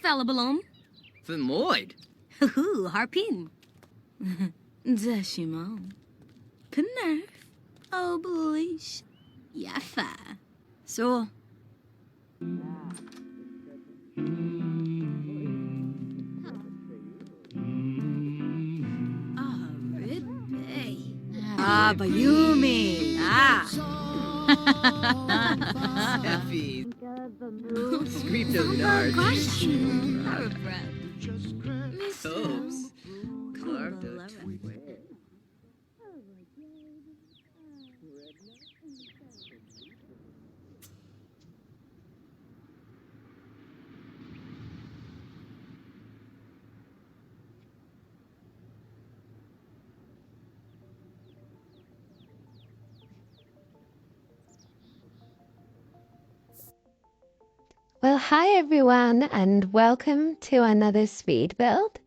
Falabalom. Vermoord. Hoo, harpin. Zashimo. Penerf. Obelish. Yafa. So. Bayumi. Effie. Scripto Nard. Soaps. Carved out. Well, hi everyone, and welcome to another speed build.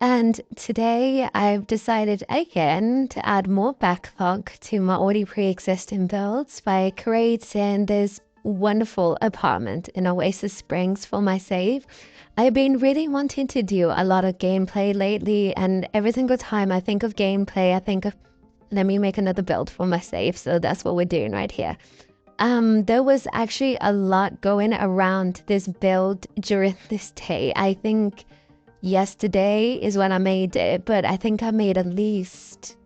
And today I've decided again to add more backlog to my already pre-existing builds by creating this wonderful apartment in Oasis Springs for my save. I've been really wanting to do a lot of gameplay lately, and every single time I think of gameplay, I think of, let me make another build for my save. So that's what we're doing right here. There was actually a lot going around this build during this day. I think yesterday is when I made it, but I think I made at least,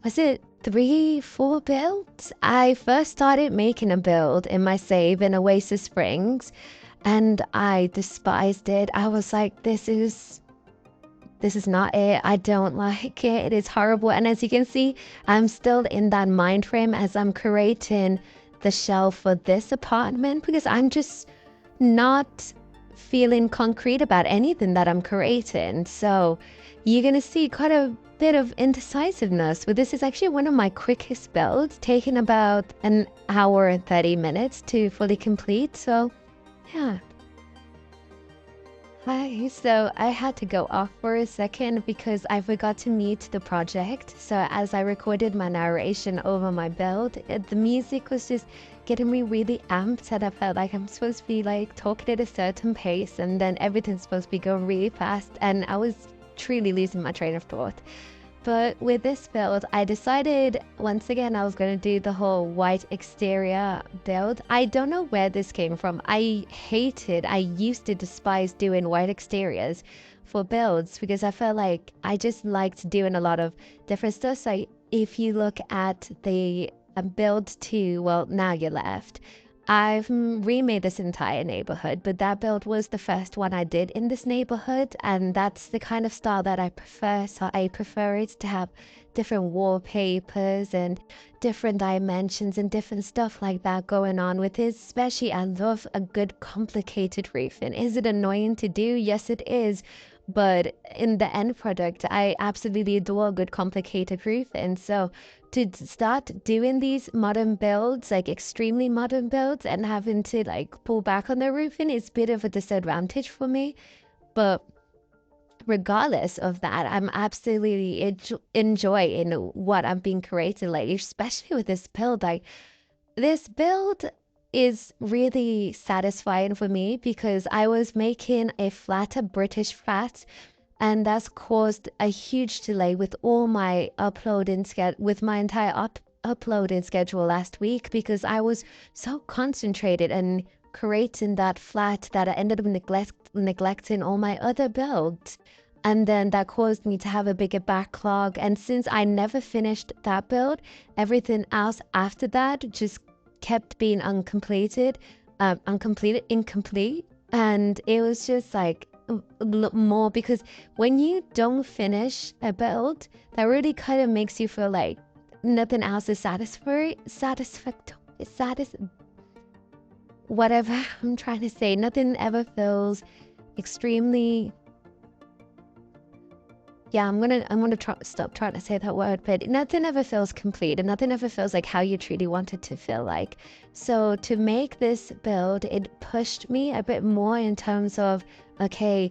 was it 3-4 builds? I first started making a build in my save in Oasis Springs, and I despised it. I was like, this is not it. I don't like it. It is horrible. And as you can see, I'm still in that mind frame as I'm creating the shell for this apartment, because I'm just not feeling concrete about anything that I'm creating. So you're gonna see quite a bit of indecisiveness, but this is actually one of my quickest builds, taking about an hour and 30 minutes to fully complete. So yeah. Hi, so I had to go off for a second because I forgot to mute the project. So as I recorded my narration over my build, the music was just getting me really amped, and I felt like I'm supposed to be like talking at a certain pace, and then everything's supposed to be going really fast, and I was truly losing my train of thought. But with this build, I decided once again I was going to do the whole white exterior build. I don't know where this came from. I used to despise doing white exteriors for builds because I felt like I just liked doing a lot of different stuff. So if you look at the build 2, well, now you're left. I've remade this entire neighborhood, but that build was the first one I did in this neighborhood, and that's the kind of style that I prefer. So I prefer it to have different wallpapers and different dimensions and different stuff like that going on with it. Especially, I love a good complicated roofing. Is it annoying to do? Yes, it is. But in the end product, I absolutely adore a good complicated roofing. So to start doing these modern builds, like extremely modern builds, and having to like pull back on the roofing is a bit of a disadvantage for me. But regardless of that, I'm absolutely enjoying what I'm being created lately, especially with this build. Like, this build is really satisfying for me because I was making a flatter British flat, and that's caused a huge delay with all my with my entire uploading schedule last week, because I was so concentrated and creating that flat that I ended up neglecting all my other builds. And then that caused me to have a bigger backlog. And since I never finished that build, everything else after that just kept being incomplete. And it was just like more, because when you don't finish a build, that really kind of makes you feel like nothing else is whatever I'm trying to say. Nothing ever feels extremely. Yeah, I'm gonna stop trying to say that word, but nothing ever feels complete, and nothing ever feels like how you truly want it to feel like. So to make this build, it pushed me a bit more in terms of, okay,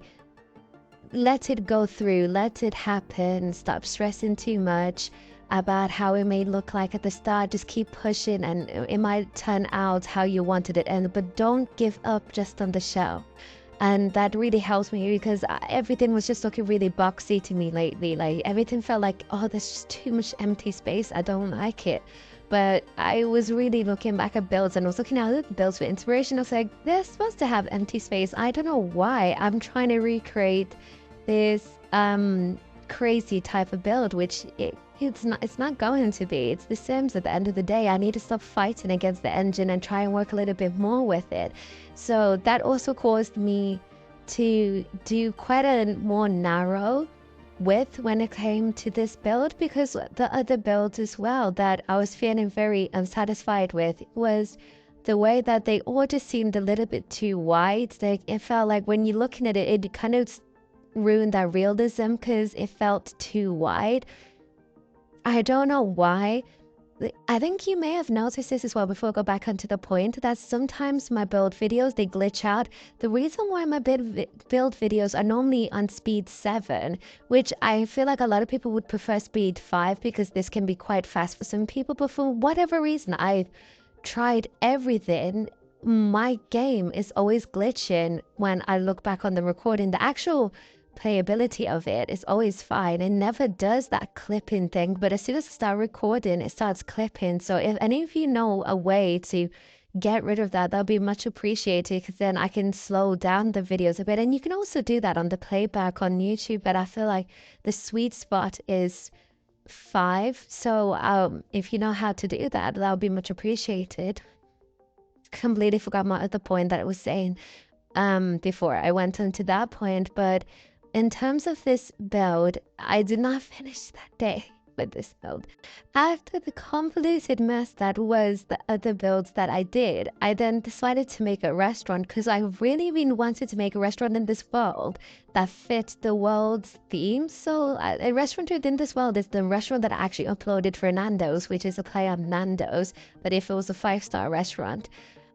let it go through, let it happen, stop stressing too much about how it may look like at the start. Just keep pushing, and it might turn out how you wanted it, but don't give up just on the shell. And that really helps me, because everything was just looking really boxy to me lately. Like, everything felt like, oh, there's just too much empty space. I don't like it. But I was really looking back at builds, and I was looking at the builds for inspiration. I was like, they're supposed to have empty space. I don't know why. I'm trying to recreate this crazy type of build, which it's not going to be. It's the Sims at the end of the day. I need to stop fighting against the engine and try and work a little bit more with it. So that also caused me to do quite a more narrow width when it came to this build, because the other builds as well that I was feeling very unsatisfied with was the way that they all just seemed a little bit too wide. Like, it felt like when you're looking at it, it kind of ruined that realism because it felt too wide. I don't know why. I think you may have noticed this as well before I go back onto the point, that sometimes my build videos, they glitch out. The reason why my build videos are normally on speed 7, which I feel like a lot of people would prefer speed 5 because this can be quite fast for some people, but for whatever reason, I've tried everything. My game is always glitching when I look back on the recording. The actual playability of it is always fine. It never does that clipping thing, but as soon as I start recording, it starts clipping. So if any of you know a way to get rid of that, that'll be much appreciated, because then I can slow down the videos a bit. And you can also do that on the playback on YouTube, but I feel like the sweet spot is 5. So if you know how to do that, that'll be much appreciated. Completely forgot my other point that I was saying before I went on to that point. But in terms of this build, I did not finish that day with this build. After the convoluted mess that was the other builds that I did, I then decided to make a restaurant, because I really wanted to make a restaurant in this world that fit the world's theme. So a restaurant within this world is the restaurant that I actually uploaded for Nando's, which is a play on Nando's, but if it was a 5-star restaurant.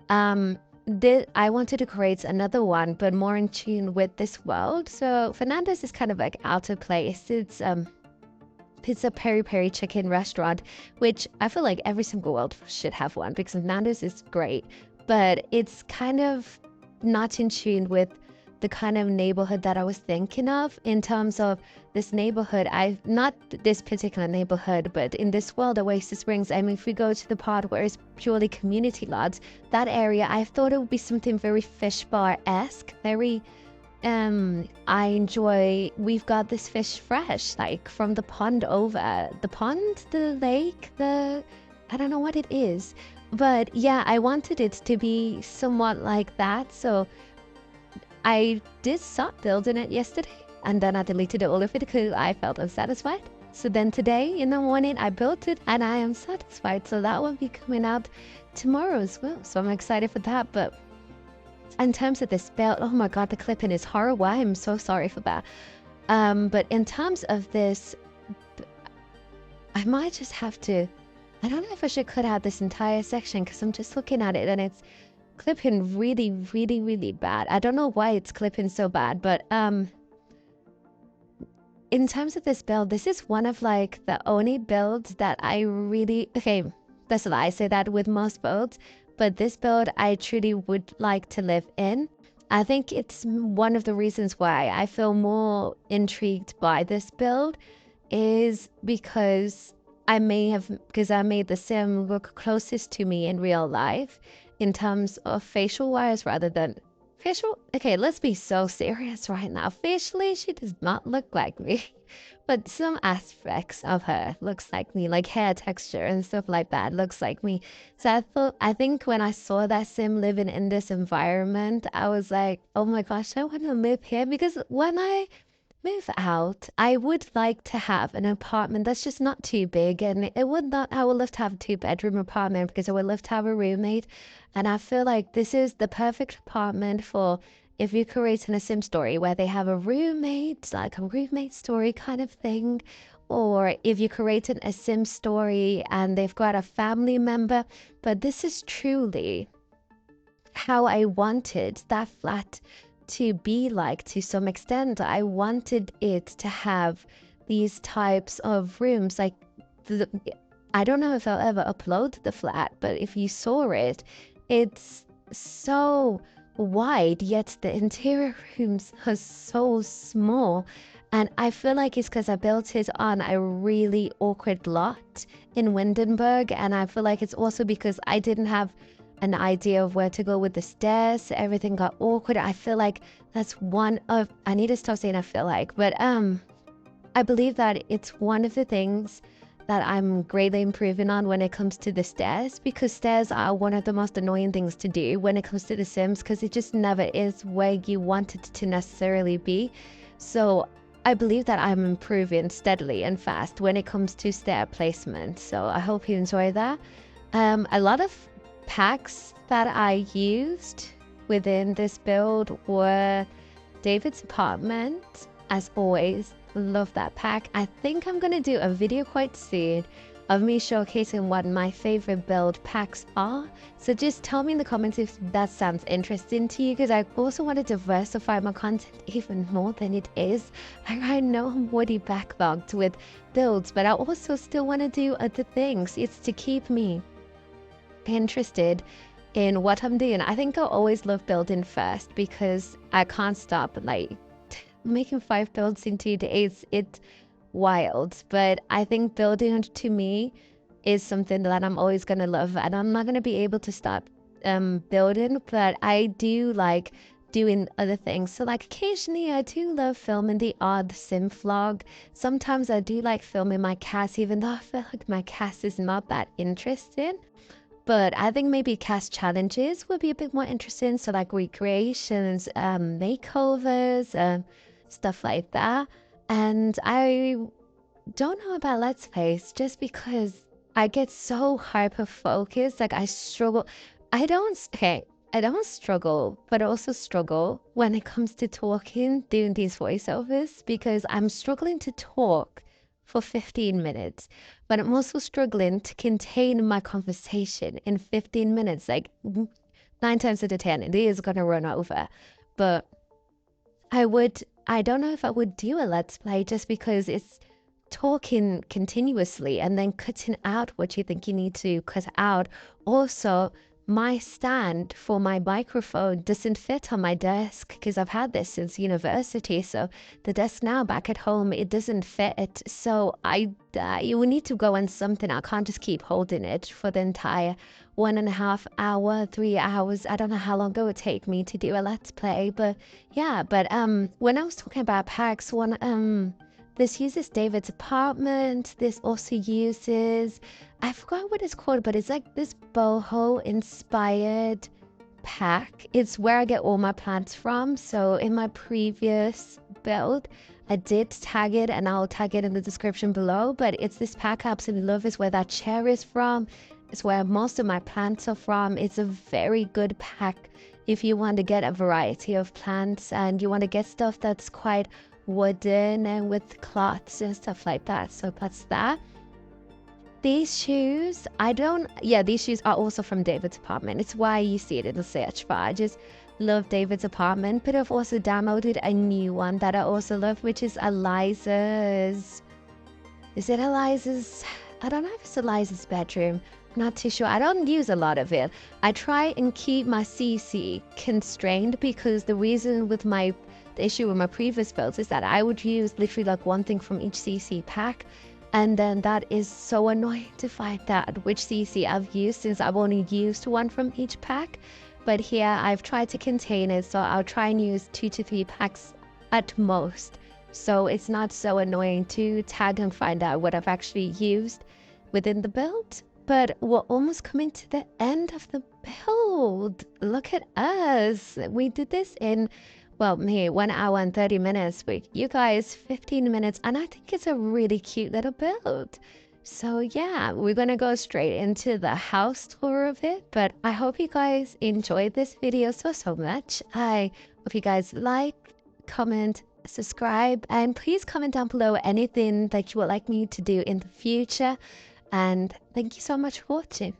I wanted to create another one, but more in tune with this world. So Fernandez is kind of like out of place. It's a peri-peri chicken restaurant, which I feel like every single world should have one, because Fernandez is great, but it's kind of not in tune with the kind of neighborhood that I was thinking of. In terms of this neighborhood, not this particular neighborhood, but in this world, Oasis Springs, I mean, if we go to the part where it's purely community lots, that area, I thought it would be something very fish bar-esque, very I enjoy, we've got this fish fresh, like from the pond over, the lake, I don't know what it is, but yeah, I wanted it to be somewhat like that. So I did start building it yesterday, and then I deleted all of it because I felt unsatisfied. So then today in the morning I built it and I am satisfied. So that will be coming out tomorrow as well. So I'm excited for that. But in terms of this build, oh my god, the clipping is horrible. I am so sorry for that. But in terms of this, I might just have to, I don't know if I should cut out this entire section, because I'm just looking at it and it's clipping really, really, really bad. I don't know why it's clipping so bad, but in terms of this build, this is one of like the only builds that I really, okay, that's a lie, I say that with most builds, but this build I truly would like to live in. I think it's one of the reasons why I feel more intrigued by this build is because I made the sim look closest to me in real life in terms of facial wise rather than facial. Okay, let's be so serious right now. Facially, she does not look like me, but some aspects of her looks like me, like hair texture and stuff like that looks like me. So I think when I saw that sim living in this environment, I was like, oh my gosh, I want to live here because when I move out, I would like to have an apartment that's just not too big, and I would love to have a 2-bedroom apartment because I would love to have a roommate. And I feel like this is the perfect apartment for if you're creating a sim story where they have a roommate, like a roommate story kind of thing, or if you're creating a sim story and they've got a family member. But this is truly how I wanted that flat to be like to some extent. I wanted it to have these types of rooms. Like, I don't know if I'll ever upload the flat, but if you saw it, it's so wide, yet the interior rooms are so small. And I feel like it's because I built it on a really awkward lot in Windenburg. And I feel like it's also because I didn't have an idea of where to go with the stairs. Everything got awkward. I feel like that's one of, I need to stop saying I feel like, but I believe that it's one of the things that I'm greatly improving on when it comes to the stairs, because stairs are one of the most annoying things to do when it comes to the Sims, because it just never is where you want it to necessarily be. So I believe that I'm improving steadily and fast when it comes to stair placement. So I hope you enjoy that. A lot of packs that I used within this build were David's apartment, as always. Love that pack. I think I'm gonna do a video quite soon of me showcasing what my favorite build packs are. So just tell me in the comments if that sounds interesting to you, because I also want to diversify my content even more than it is. Like, I know I'm already backlogged with builds, but I also still want to do other things. It's to keep me interested in what I'm doing. I think I'll always love building first because I can't stop. Like, making 5 builds in 2 days, it's wild. But I think building to me is something that I'm always gonna love, and I'm not gonna be able to stop building. But I do like doing other things. So like occasionally I do love filming the odd sim vlog. Sometimes I do like filming my cast, even though I feel like my cast is not that interesting. But I think maybe cast challenges would be a bit more interesting. So like recreations, makeovers, stuff like that. And I don't know about Let's Plays just because I get so hyper focused. Like I struggle. I don't struggle, but I also struggle when it comes to talking, doing these voiceovers, because I'm struggling to talk for 15 minutes, but I'm also struggling to contain my conversation in 15 minutes. Like 9 times out of 10, it is going to run over. But I don't know if I would do a Let's Play just because it's talking continuously and then cutting out what you think you need to cut out. Also, my stand for my microphone doesn't fit on my desk because I've had this since university. So the desk now back at home, it doesn't fit. So you will need to go on something. I can't just keep holding it for the entire 1.5 hour, 3 hours. I don't know how long it would take me to do a Let's Play, but yeah. But when I was talking about packs, this uses David's apartment. This also uses, I forgot what it's called, but it's like this boho inspired pack. It's where I get all my plants from. So in my previous build, I did tag it, and I'll tag it in the description below. But it's this pack I absolutely love. It's where that chair is from. It's where most of my plants are from. It's a very good pack if you want to get a variety of plants and you want to get stuff that's quite wooden and with cloths and stuff like that. So that's that. These shoes, these shoes are also from David's apartment. It's why you see it in the search bar. I just love David's apartment, but I've also downloaded a new one that I also love, which is Eliza's. Is it Eliza's? I don't know if it's Eliza's bedroom, not too sure. I don't use a lot of it. I try and keep my CC constrained because the reason with the issue with my previous builds is that I would use literally like one thing from each CC pack, and then that is so annoying to find out which CC I've used since I've only used one from each pack. But here I've tried to contain it, so I'll try and use 2 to 3 packs at most, so it's not so annoying to tag and find out what I've actually used within the build. But we're almost coming to the end of the build. Look at us. We did this in, well, me, 1 hour and 30 minutes, with you guys 15 minutes, and I think it's a really cute little build. So yeah, we're gonna go straight into the house tour of it, but I hope you guys enjoyed this video so much. I hope you guys like, comment, subscribe, and please comment down below anything that you would like me to do in the future. And thank you so much for watching.